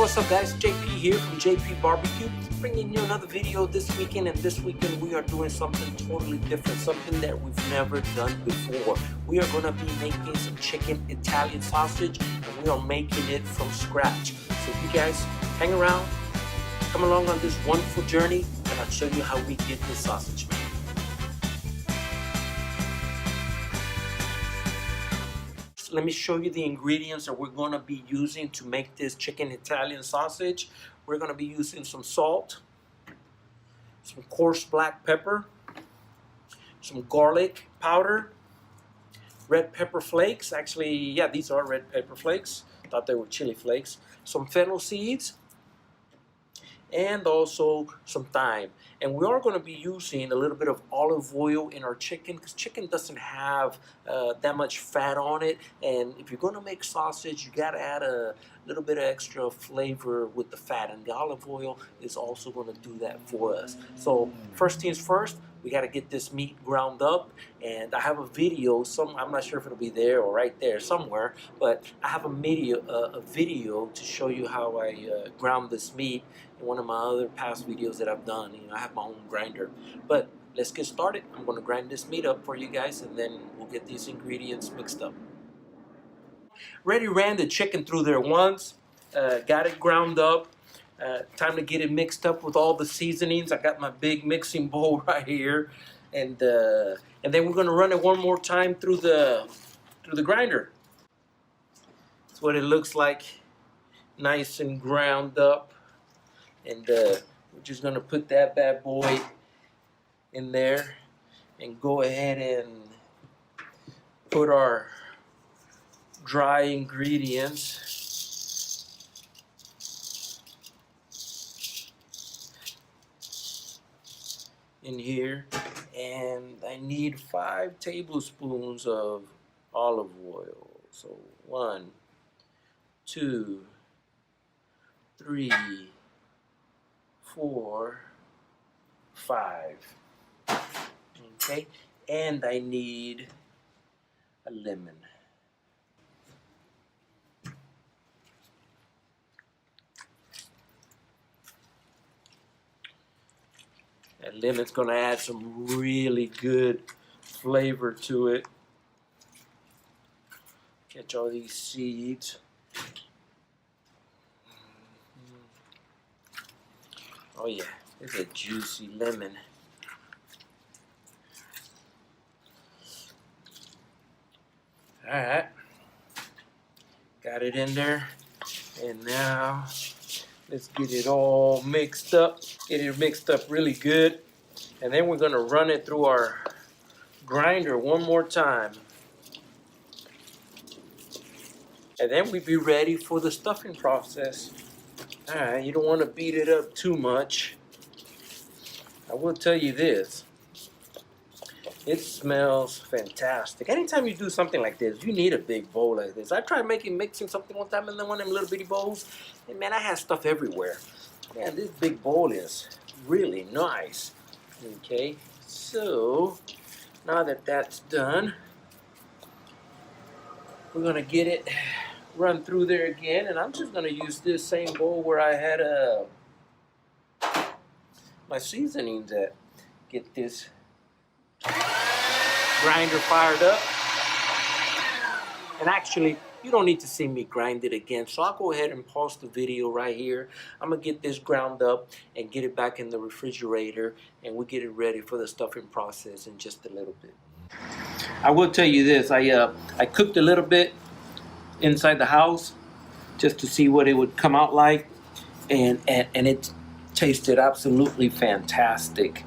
what's up guys, JP here from J.P.BBQ, bringing you another video this weekend. And this weekend we are doing something totally different, something that we've never done before. We are going to be making some chicken Italian sausage, and we are making it from scratch. So you guys hang around, come along on this wonderful journey, and I'll show you how we get this sausage made. Let me show you the ingredients that we're going to be using to make this chicken Italian sausage. We're going to be using some salt, some coarse black pepper, some garlic powder, red pepper flakes. Actually, yeah, these are red pepper flakes. Thought they were chili flakes. Some fennel seeds, and also some thyme. And we are going to be using a little bit of olive oil in our chicken, because chicken doesn't have that much fat on it, and if you're going to make sausage, you got to add a little bit of extra flavor with the fat, and the olive oil is also going to do that for us. So first things first, we got to get this meat ground up, and I have a video, I'm not sure if it'll be there or right there somewhere, but I have a video to show you how I ground this meat in one of my other past videos that I've done. You know, I have my own grinder. But let's get started. I'm going to grind this meat up for you guys, and then we'll get these ingredients mixed up. Already ran the chicken through there once, got it ground up. Time to get it mixed up with all the seasonings. I got my big mixing bowl right here, and then we're going to run it one more time through the grinder. That's what it looks like, nice and ground up. And we're just going to put that bad boy in there and go ahead and put our dry ingredients in here. And I need 5 tablespoons of olive oil. So 1, 2, 3, 4, 5. Okay, and I need a lemon. That lemon's going to add some really good flavor to it. Catch all these seeds. Oh yeah, it's a juicy lemon. Alright, got it in there, and now let's get it all mixed up. Get it mixed up really good, and then we're going to run it through our grinder one more time. And then we'll be ready for the stuffing process. Alright, you don't want to beat it up too much. I will tell you this, it smells fantastic. Anytime you do something like this, you need a big bowl like this. I tried mixing something one time in one of them little bitty bowls, and man, I had stuff everywhere. Man, this big bowl is really nice. Okay, so now that that's done, we're going to get it run through there again, and I'm just going to use this same bowl where I had my seasonings at. Get this grinder fired up, and actually you don't need to see me grind it again, so I'll go ahead and pause the video right here. I'm gonna get this ground up and get it back in the refrigerator, and we'll get it ready for the stuffing process in just a little bit. I will tell you this, I cooked a little bit inside the house just to see what it would come out like, and it tasted absolutely fantastic.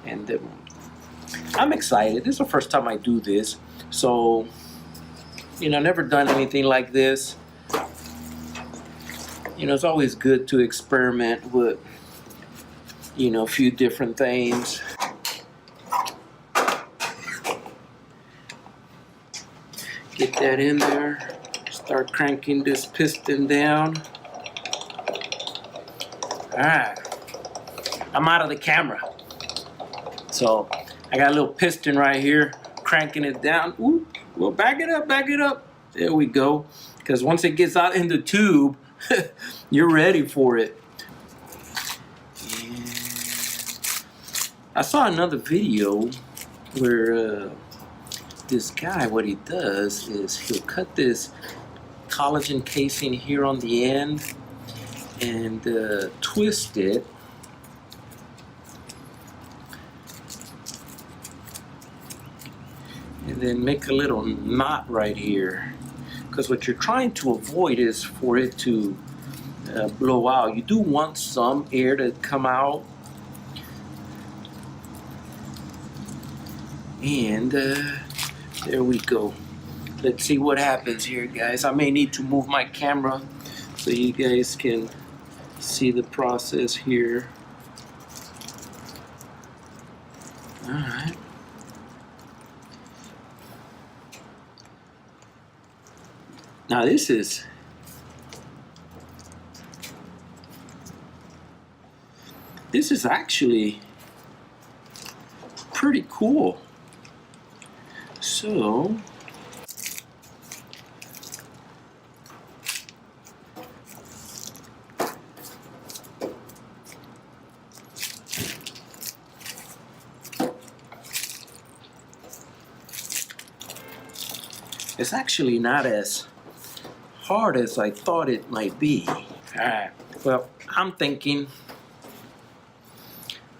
And I'm excited. This is the first time I do this, so you know, never done anything like this. You know, it's always good to experiment with, you know, a few different things. Get that in there. Start cranking this piston down. Alright, I'm out of the camera. So I got a little piston right here, cranking it down. Ooh, well, back it up, back it up. There we go. Because once it gets out in the tube, you're ready for it. And I saw another video where this guy, what he does is he'll cut this collagen casing here on the end and twist it. And then make a little knot right here. Because what you're trying to avoid is for it to blow out. You do want some air to come out. And there we go. Let's see what happens here, guys. I may need to move my camera so you guys can see the process here. All right. Now this is actually pretty cool. So it's actually not as hard as I thought it might be. Alright, well, I'm thinking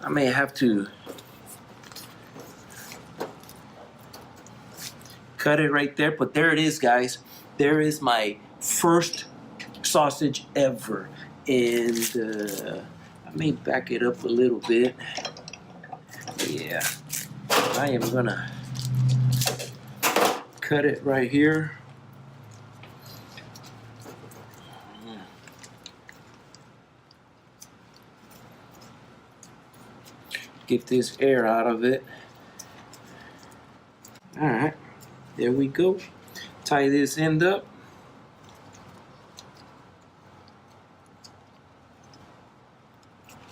I may have to cut it right there, but there it is, guys. There is my first sausage ever. And I may back it up a little bit. Yeah, I am gonna cut it right here. Get this air out of it. All right, there we go. Tie this end up.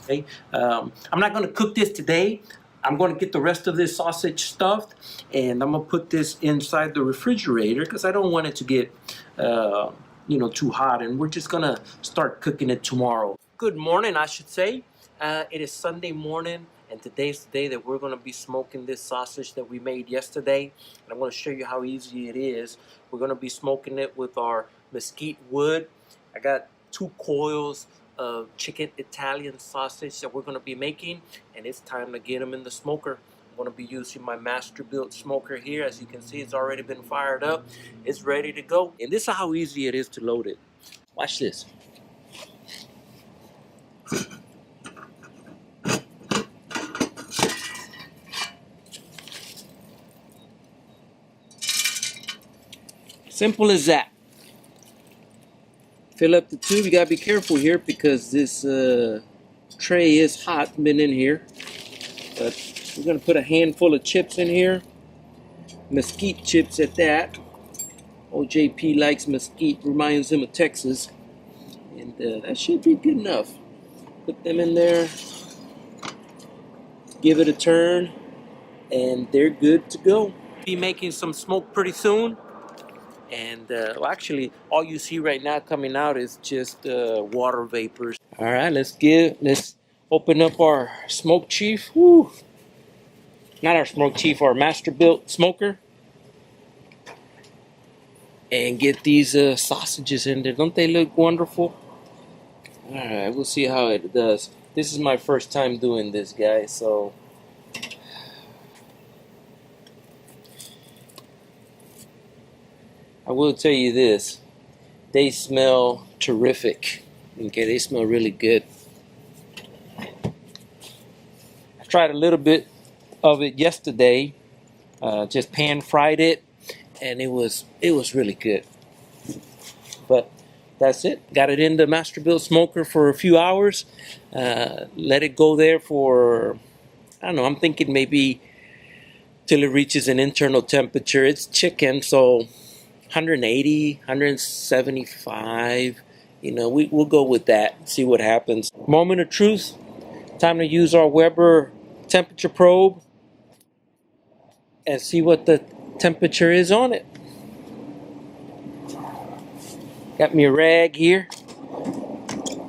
Okay, I'm not gonna cook this today. I'm gonna get the rest of this sausage stuffed, and I'm gonna put this inside the refrigerator because I don't want it to get, too hot. And we're just gonna start cooking it tomorrow. Good morning, I should say. It is Sunday morning, and today's the day that we're gonna be smoking this sausage that we made yesterday. And I'm gonna show you how easy it is. We're gonna be smoking it with our mesquite wood. I got 2 coils of chicken Italian sausage that we're going to be making, and it's time to get them in the smoker. I'm going to be using my Masterbuilt smoker here. As you can see, it's already been fired up. It's ready to go, and this is how easy it is to load it. Watch this. Simple as that. Fill up the tube. You gotta be careful here because this tray is hot, been in here. But we're gonna put a handful of chips in here. Mesquite chips at that. Old JP likes mesquite, reminds him of Texas. And that should be good enough. Put them in there. Give it a turn. And they're good to go. Be making some smoke pretty soon. And well, actually, all you see right now coming out is just water vapors. All right, let's open up our smoke chief. Woo. Not our smoke chief, our Masterbuilt smoker, and get these sausages in there. Don't they look wonderful? All right, we'll see how it does. This is my first time doing this, guys, so. I will tell you this, they smell terrific. Okay, they smell really good. I tried a little bit of it yesterday, just pan fried it, and it was really good. But that's it. Got it in the Masterbuilt smoker for a few hours. Let it go there for, I don't know, I'm thinking maybe till it reaches an internal temperature. It's chicken, so 180, 175, we'll go with that, see what happens. Moment of truth, time to use our Weber temperature probe and see what the temperature is on it. Got me a rag here.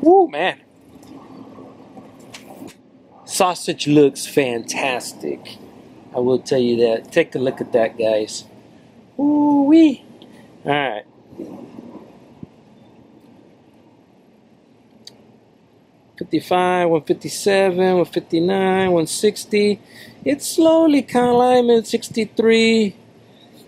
Woo, man. Sausage looks fantastic. I will tell you that. Take a look at that, guys. Ooh-wee. All right. $55, $157, $159, $160. It's slowly kind of climbing. $63,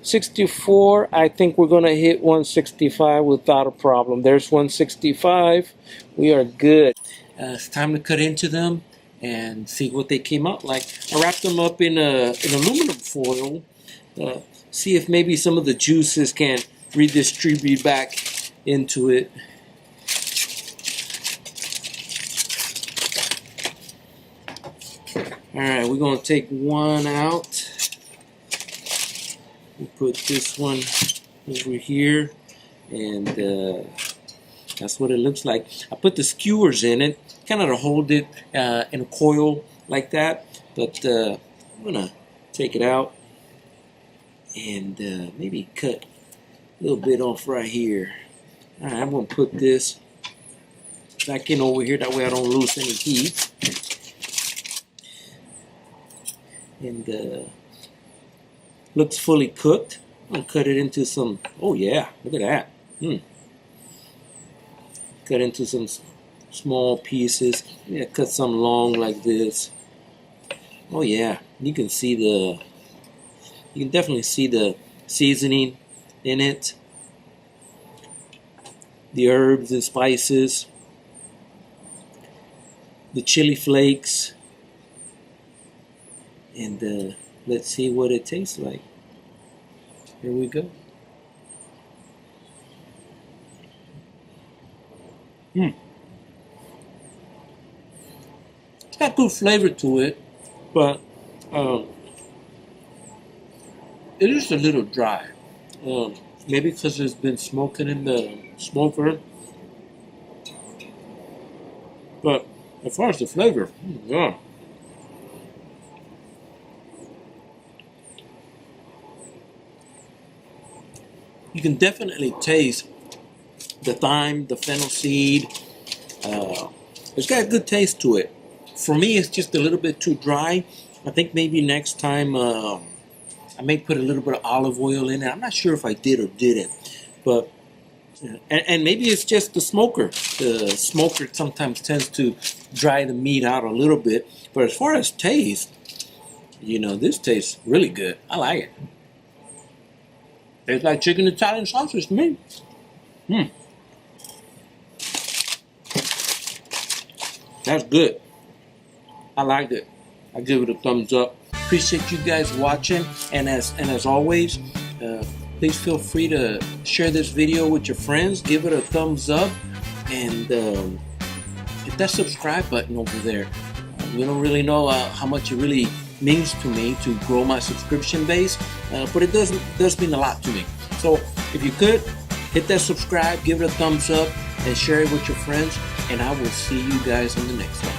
$64. I think we're gonna hit $165 without a problem. There's $165. We are good. It's time to cut into them and see what they came out like. I wrapped them up in aluminum foil. See if maybe some of the juices can redistribute back into it. Alright, we're going to take one out. We put this one over here, and that's what it looks like. I put the skewers in it, kind of to hold it in a coil like that, but I'm going to take it out and maybe cut a little bit off right here. Alright, I'm going to put this back in over here, that way I don't lose any heat. And looks fully cooked. I'll cut it into some, oh yeah, look at that. Cut into some small pieces. Yeah, cut some long like this. Oh yeah, you can definitely see the seasoning in it. The herbs and spices. The chili flakes. And let's see what it tastes like. Here we go. It's got good flavor to it, but it is a little dry. Maybe because there's been smoking in the smoker. But as far as the flavor, yeah. You can definitely taste the thyme, the fennel seed. It's got a good taste to it. For me, it's just a little bit too dry. I think maybe next time I may put a little bit of olive oil in it. I'm not sure if I did or didn't. But and maybe it's just the smoker. The smoker sometimes tends to dry the meat out a little bit. But as far as taste, you know, this tastes really good. I like it. Tastes like chicken Italian sausage to me. That's good. I liked it. I give it a thumbs up. Appreciate you guys watching, and as always, please feel free to share this video with your friends. Give it a thumbs up, and hit that subscribe button over there. We don't really know how much it really means to me to grow my subscription base, but it does mean a lot to me. So if you could, hit that subscribe, give it a thumbs up, and share it with your friends, and I will see you guys in the next one.